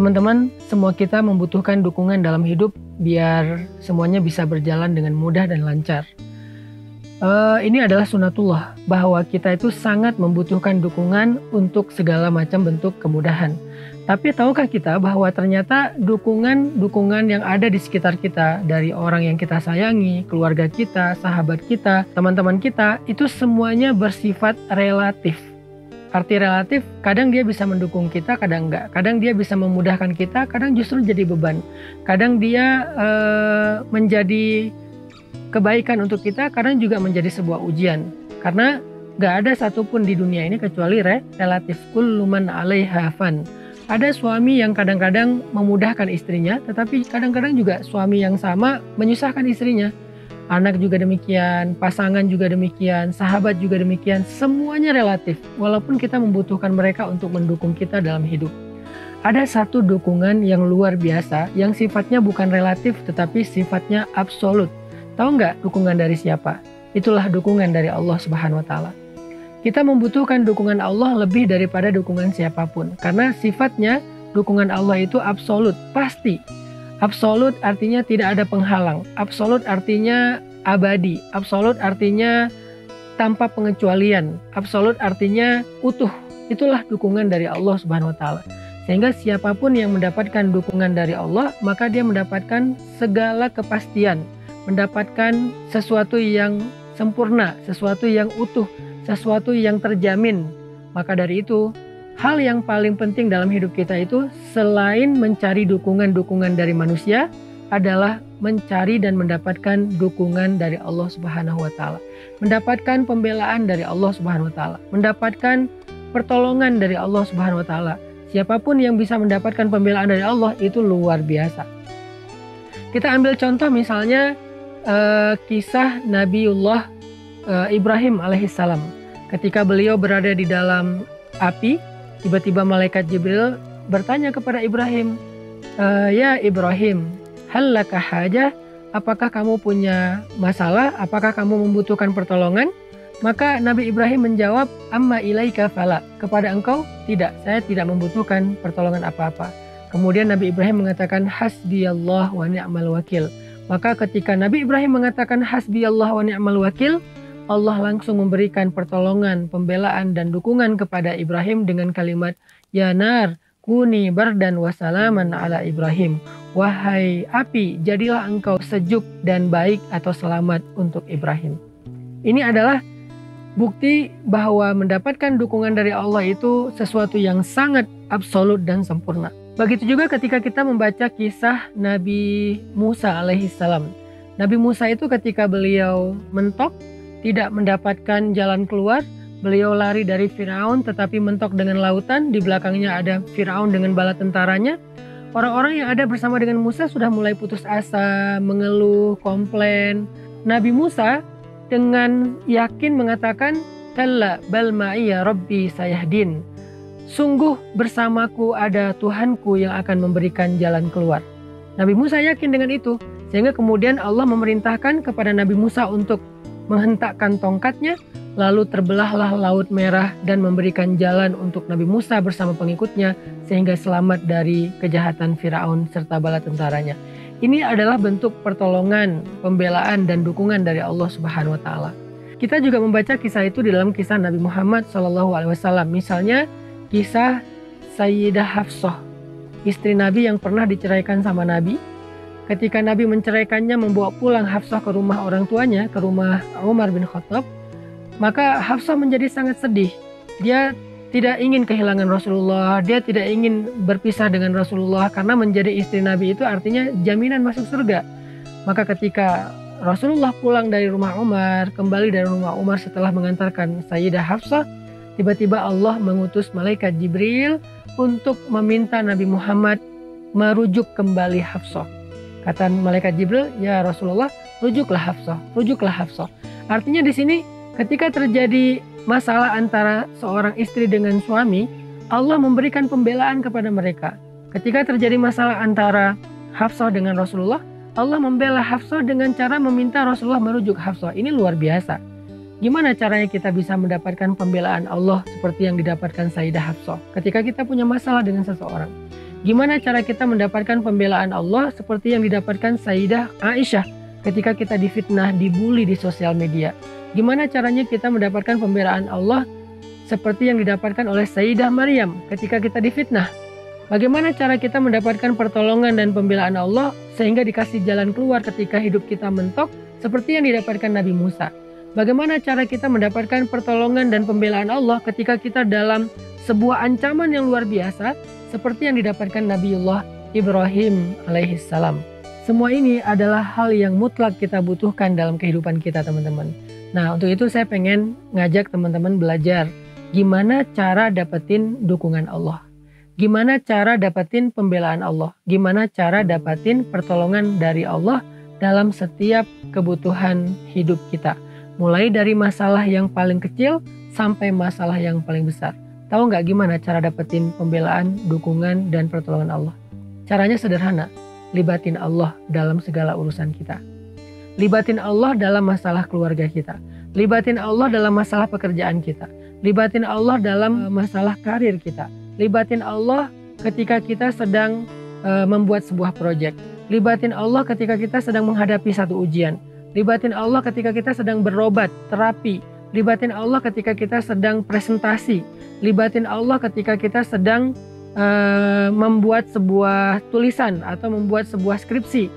Teman-teman, semua kita membutuhkan dukungan dalam hidup biar semuanya bisa berjalan dengan mudah dan lancar. Ini adalah sunatullah, bahwa kita itu sangat membutuhkan dukungan untuk segala macam bentuk kemudahan. Tapi tahukah kita bahwa ternyata dukungan yang ada di sekitar kita, dari orang yang kita sayangi, keluarga kita, sahabat kita, teman-teman kita, itu semuanya bersifat relatif. Arti relatif, kadang dia bisa mendukung kita, kadang enggak. Kadang dia bisa memudahkan kita, kadang justru jadi beban. Kadang dia menjadi kebaikan untuk kita, kadang juga menjadi sebuah ujian. Karena gak ada satupun di dunia ini kecuali relatif. Kullu man 'alaiha fan. Ada suami yang kadang-kadang memudahkan istrinya, tetapi kadang-kadang juga suami yang sama menyusahkan istrinya. Anak juga demikian, pasangan juga demikian, sahabat juga demikian. Semuanya relatif, walaupun kita membutuhkan mereka untuk mendukung kita dalam hidup. Ada satu dukungan yang luar biasa, yang sifatnya bukan relatif, tetapi sifatnya absolut. Tahu nggak dukungan dari siapa? Itulah dukungan dari Allah Subhanahu wa Ta'ala. Kita membutuhkan dukungan Allah lebih daripada dukungan siapapun, karena sifatnya dukungan Allah itu absolut, pasti. Absolut artinya tidak ada penghalang, absolut artinya abadi, absolut artinya tanpa pengecualian, absolut artinya utuh. Itulah dukungan dari Allah Subhanahu wa Ta'ala. Sehingga siapapun yang mendapatkan dukungan dari Allah, maka dia mendapatkan segala kepastian, mendapatkan sesuatu yang sempurna, sesuatu yang utuh, sesuatu yang terjamin. Maka dari itu, hal yang paling penting dalam hidup kita itu selain mencari dukungan-dukungan dari manusia adalah mencari dan mendapatkan dukungan dari Allah Subhanahu wa Ta'ala. Mendapatkan pembelaan dari Allah Subhanahu wa Ta'ala, mendapatkan pertolongan dari Allah Subhanahu wa Ta'ala. Siapapun yang bisa mendapatkan pembelaan dari Allah itu luar biasa. Kita ambil contoh misalnya kisah Nabiullah Ibrahim alaihissalam. Ketika beliau berada di dalam api, tiba-tiba malaikat Jibril bertanya kepada Ibrahim, "Ya Ibrahim, hal laka hajah? Apakah kamu punya masalah? Apakah kamu membutuhkan pertolongan?" Maka Nabi Ibrahim menjawab, "Amma ilaika fala." Kepada engkau tidak, saya tidak membutuhkan pertolongan apa-apa. Kemudian Nabi Ibrahim mengatakan, "Hasbiyallah wa ni'mal wakil." Maka ketika Nabi Ibrahim mengatakan hasbiyallah wa ni'mal wakil, Allah langsung memberikan pertolongan, pembelaan dan dukungan kepada Ibrahim dengan kalimat, "Ya nar, kuni bardan wa salaman ala Ibrahim." Wahai api, jadilah engkau sejuk dan baik atau selamat untuk Ibrahim. Ini adalah bukti bahwa mendapatkan dukungan dari Allah itu sesuatu yang sangat absolut dan sempurna. Begitu juga ketika kita membaca kisah Nabi Musa alaihissalam. Nabi Musa itu ketika beliau mentok, tidak mendapatkan jalan keluar, beliau lari dari Firaun tetapi mentok dengan lautan, di belakangnya ada Firaun dengan bala tentaranya. Orang-orang yang ada bersama dengan Musa sudah mulai putus asa, mengeluh, komplain. Nabi Musa dengan yakin mengatakan, "Kalla bal ma'iya rabbi sayahdin." Sungguh bersamaku ada Tuhanku yang akan memberikan jalan keluar. Nabi Musa yakin dengan itu, sehingga kemudian Allah memerintahkan kepada Nabi Musa untuk menghentakkan tongkatnya, lalu terbelahlah Laut Merah dan memberikan jalan untuk Nabi Musa bersama pengikutnya sehingga selamat dari kejahatan Firaun serta bala tentaranya. Ini adalah bentuk pertolongan, pembelaan dan dukungan dari Allah Subhanahu wa Ta'ala. Kita juga membaca kisah itu di dalam kisah Nabi Muhammad SAW. Misalnya kisah Sayyidah Hafsah, istri Nabi yang pernah diceraikan sama Nabi. Ketika Nabi menceraikannya, membawa pulang Hafsah ke rumah orang tuanya, ke rumah Umar bin Khattab, maka Hafsah menjadi sangat sedih. Dia tidak ingin kehilangan Rasulullah, dia tidak ingin berpisah dengan Rasulullah, karena menjadi istri Nabi itu artinya jaminan masuk surga. Maka ketika Rasulullah pulang dari rumah Umar, kembali dari rumah Umar setelah mengantarkan Sayyidah Hafsah, tiba-tiba Allah mengutus malaikat Jibril untuk meminta Nabi Muhammad merujuk kembali Hafsah. Kata malaikat Jibril, "Ya Rasulullah, rujuklah Hafsah, rujuklah Hafsah." Artinya di sini ketika terjadi masalah antara seorang istri dengan suami, Allah memberikan pembelaan kepada mereka. Ketika terjadi masalah antara Hafsah dengan Rasulullah, Allah membela Hafsah dengan cara meminta Rasulullah merujuk Hafsah. Ini luar biasa. Gimana caranya kita bisa mendapatkan pembelaan Allah seperti yang didapatkan Sayyidah Hafsah ketika kita punya masalah dengan seseorang? Gimana cara kita mendapatkan pembelaan Allah seperti yang didapatkan Sayyidah Aisyah ketika kita difitnah, dibully di sosial media? Gimana caranya kita mendapatkan pembelaan Allah seperti yang didapatkan oleh Sayyidah Maryam ketika kita difitnah? Bagaimana cara kita mendapatkan pertolongan dan pembelaan Allah sehingga dikasih jalan keluar ketika hidup kita mentok seperti yang didapatkan Nabi Musa? Bagaimana cara kita mendapatkan pertolongan dan pembelaan Allah ketika kita dalam sebuah ancaman yang luar biasa seperti yang didapatkan Nabiullah Ibrahim alaihissalam? Semua ini adalah hal yang mutlak kita butuhkan dalam kehidupan kita, teman-teman. Nah, untuk itu saya pengen ngajak teman-teman belajar gimana cara dapetin dukungan Allah. Gimana cara dapetin pembelaan Allah? Gimana cara dapetin pertolongan dari Allah dalam setiap kebutuhan hidup kita? Mulai dari masalah yang paling kecil sampai masalah yang paling besar. Tahu nggak gimana cara dapetin pembelaan, dukungan, dan pertolongan Allah? Caranya sederhana, libatin Allah dalam segala urusan kita. Libatin Allah dalam masalah keluarga kita. Libatin Allah dalam masalah pekerjaan kita. Libatin Allah dalam masalah karir kita. Libatin Allah ketika kita sedang membuat sebuah proyek. Libatin Allah ketika kita sedang menghadapi satu ujian. Libatin Allah ketika kita sedang berobat, terapi. Libatin Allah ketika kita sedang presentasi. Libatin Allah ketika kita sedang membuat sebuah tulisan atau membuat sebuah skripsi.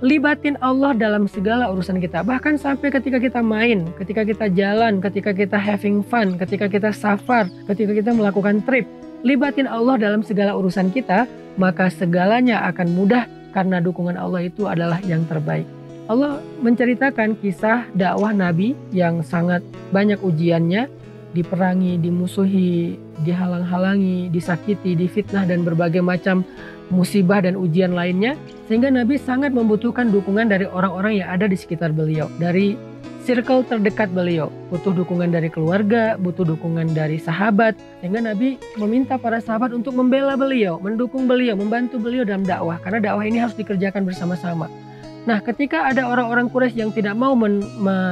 Libatin Allah dalam segala urusan kita. Bahkan sampai ketika kita main, ketika kita jalan, ketika kita having fun, ketika kita safar, ketika kita melakukan trip. Libatin Allah dalam segala urusan kita, maka segalanya akan mudah karena dukungan Allah itu adalah yang terbaik. Allah menceritakan kisah dakwah Nabi yang sangat banyak ujiannya, diperangi, dimusuhi, dihalang-halangi, disakiti, difitnah, dan berbagai macam musibah dan ujian lainnya, sehingga Nabi sangat membutuhkan dukungan dari orang-orang yang ada di sekitar beliau, dari circle terdekat beliau. Butuh dukungan dari keluarga, butuh dukungan dari sahabat, sehingga Nabi meminta para sahabat untuk membela beliau, mendukung beliau, membantu beliau dalam dakwah, karena dakwah ini harus dikerjakan bersama-sama. Nah, ketika ada orang-orang Quraisy yang tidak mau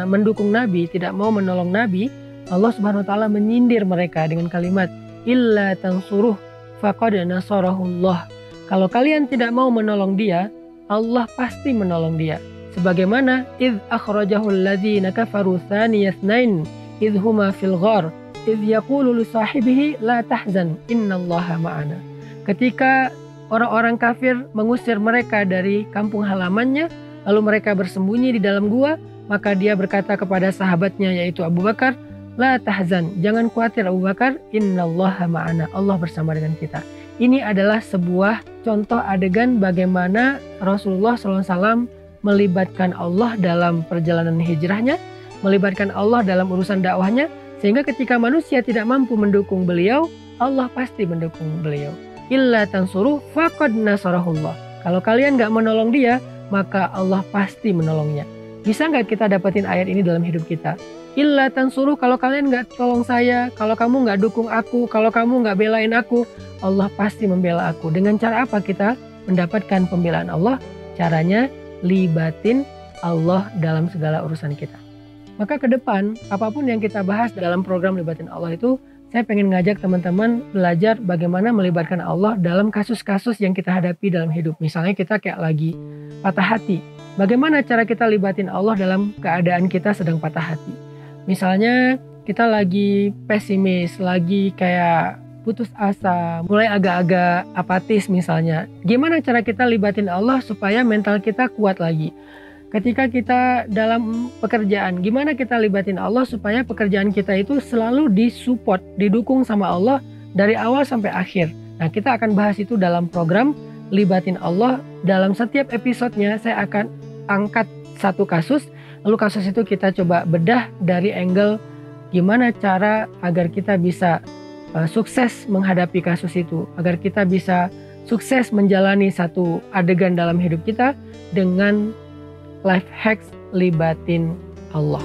mendukung Nabi, tidak mau menolong Nabi, Allah Subhanahu wa taala menyindir mereka dengan kalimat illa tansuruh faqad nasarahullah. Kalau kalian tidak mau menolong dia, Allah pasti menolong dia. Sebagaimana idz akhrajahul ladzina kafaru tsaniyasnain idz huma fil ghar idz yaqulu li sahibihi la tahzan innallaha ma'ana. Ketika orang-orang kafir mengusir mereka dari kampung halamannya, lalu mereka bersembunyi di dalam gua, maka dia berkata kepada sahabatnya yaitu Abu Bakar, la tahzan, jangan khawatir Abu Bakar, innallaha ma'ana, Allah bersama dengan kita. Ini adalah sebuah contoh adegan bagaimana Rasulullah SAW melibatkan Allah dalam perjalanan hijrahnya, melibatkan Allah dalam urusan dakwahnya, sehingga ketika manusia tidak mampu mendukung beliau, Allah pasti mendukung beliau. Illa tansuruh faqad nasarahullah. Kalau kalian gak menolong dia, maka Allah pasti menolongnya. Bisa gak kita dapetin ayat ini dalam hidup kita? Illa tansuruh, kalau kalian gak tolong saya, kalau kamu gak dukung aku, kalau kamu gak belain aku, Allah pasti membela aku. Dengan cara apa kita mendapatkan pembelaan Allah? Caranya libatin Allah dalam segala urusan kita. Maka ke depan, apapun yang kita bahas dalam program Libatin Allah itu, saya pengen ngajak teman-teman belajar bagaimana melibatkan Allah dalam kasus-kasus yang kita hadapi dalam hidup. Misalnya kita kayak lagi patah hati. Bagaimana cara kita libatin Allah dalam keadaan kita sedang patah hati? Misalnya kita lagi pesimis, lagi kayak putus asa, mulai agak-agak apatis misalnya. Gimana cara kita libatin Allah supaya mental kita kuat lagi? Ketika kita dalam pekerjaan, gimana kita libatin Allah supaya pekerjaan kita itu selalu disupport, didukung sama Allah dari awal sampai akhir. Nah, kita akan bahas itu dalam program Libatin Allah. Dalam setiap episodenya saya akan angkat satu kasus, lalu kasus itu kita coba bedah dari angle gimana cara agar kita bisa sukses menghadapi kasus itu, agar kita bisa sukses menjalani satu adegan dalam hidup kita dengan life hacks libatin Allah.